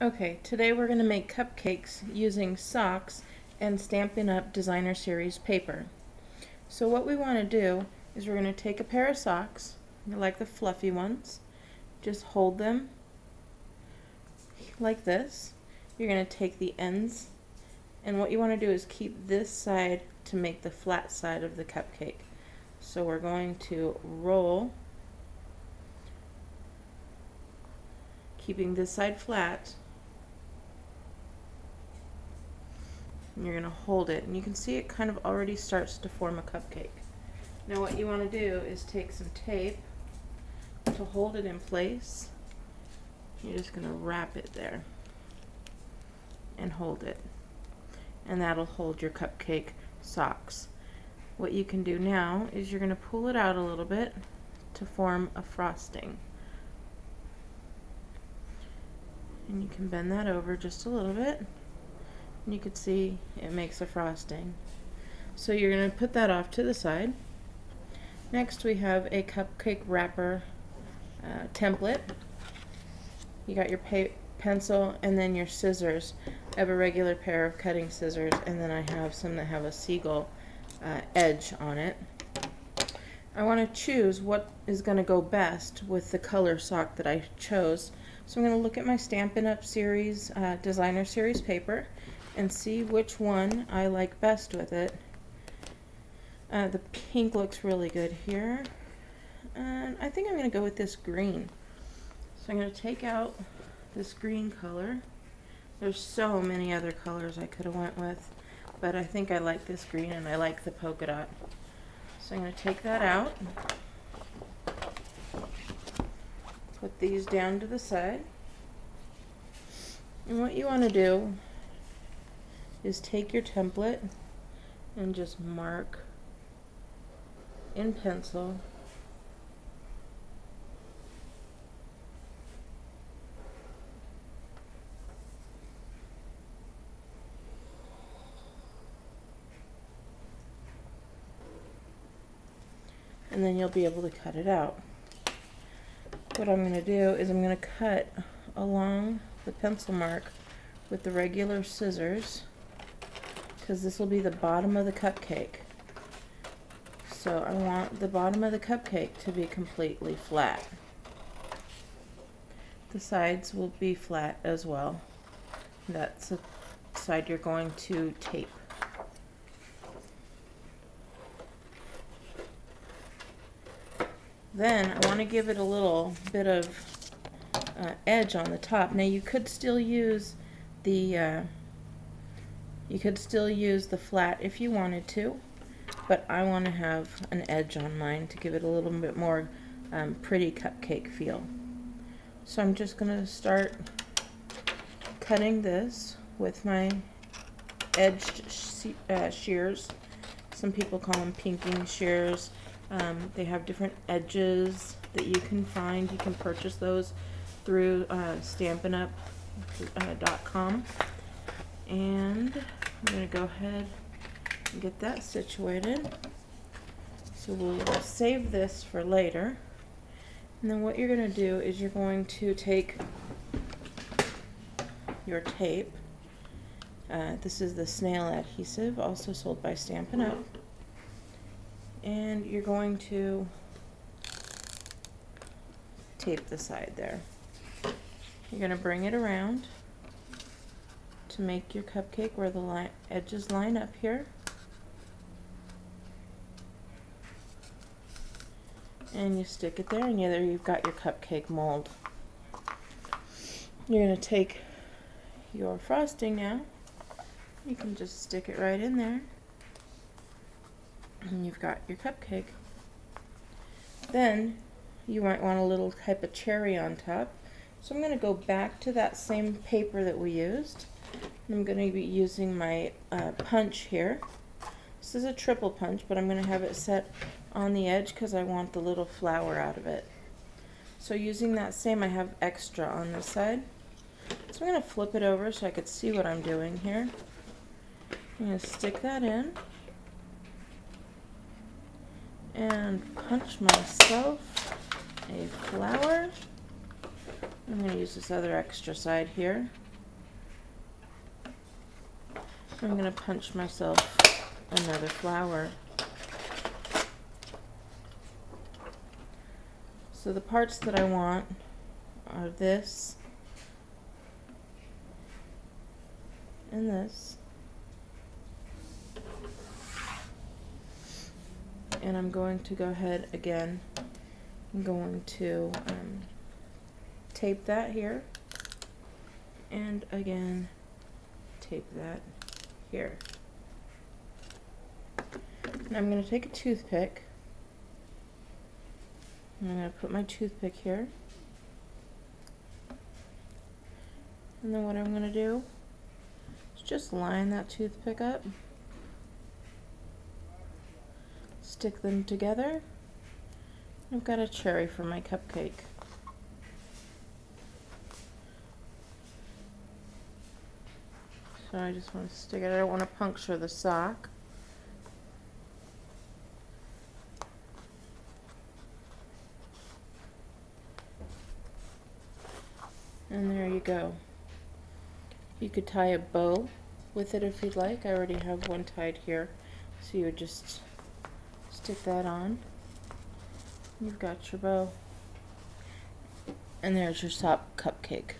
Okay, today we're going to make cupcakes using socks and Stampin' Up! Designer Series paper. So what we want to do is we're going to take a pair of socks, like the fluffy ones, just hold them like this. You're going to take the ends, and what you want to do is keep this side to make the flat side of the cupcake. So we're going to roll, keeping this side flat. And you're going to hold it, and you can see it kind of already starts to form a cupcake. Now what you want to do is take some tape to hold it in place. You're just going to wrap it there and hold it, and that'll hold your cupcake socks. What you can do now is you're going to pull it out a little bit to form a frosting, and you can bend that over just a little bit. You can see it makes a frosting. So you're going to put that off to the side. Next we have a cupcake wrapper template. You got your pencil and then your scissors. I have a regular pair of cutting scissors, and then I have some that have a seagull edge on it. I want to choose what is going to go best with the color sock that I chose. So I'm going to look at my Stampin' Up! Series Designer Series paper and see which one I like best with it. The pink looks really good here, and I think I'm going to go with this green. So I'm going to take out this green color. There's so many other colors I could have went with, but I think I like this green, and I like the polka dot. So I'm going to take that out, put these down to the side, and what you want to do is take your template and just mark in pencil and then you'll be able to cut it out. What I'm going to do is I'm going to cut along the pencil mark with the regular scissors, because this will be the bottom of the cupcake. So I want the bottom of the cupcake to be completely flat. The sides will be flat as well. That's the side you're going to tape. Then I want to give it a little bit of edge on the top. Now you could still use the flat if you wanted to, but I want to have an edge on mine to give it a little bit more pretty cupcake feel. So I'm just going to start cutting this with my edged shears. Some people call them pinking shears. They have different edges that you can find. You can purchase those through Stampinup.com. And I'm going to go ahead and get that situated. So we'll save this for later. And then what you're going to do is you're going to take your tape. This is the Snail adhesive, also sold by Stampin' Up. And you're going to tape the side there. You're going to bring it around to make your cupcake where the edges line up here. And you stick it there, and there you've got your cupcake mold. You're going to take your frosting now. You can just stick it right in there, and you've got your cupcake. Then you might want a little type of cherry on top. So I'm going to go back to that same paper that we used. I'm going to be using my punch here. This is a triple punch, but I'm going to have it set on the edge because I want the little flower out of it. So using that same, I have extra on this side. So I'm going to flip it over so I could see what I'm doing here. I'm going to stick that in and punch myself a flower. I'm going to use this other extra side here. I'm going to punch myself another flower. So the parts that I want are this and this. And I'm going to go ahead again. I'm going to tape that here. And again, tape that here. And I'm going to take a toothpick. And I'm going to put my toothpick here. And then what I'm going to do is just line that toothpick up. Stick them together. I've got a cherry for my cupcake. So I just want to stick it. I don't want to puncture the sock. And there you go. You could tie a bow with it if you'd like. I already have one tied here. So you would just stick that on. You've got your bow. And there's your sock cupcake.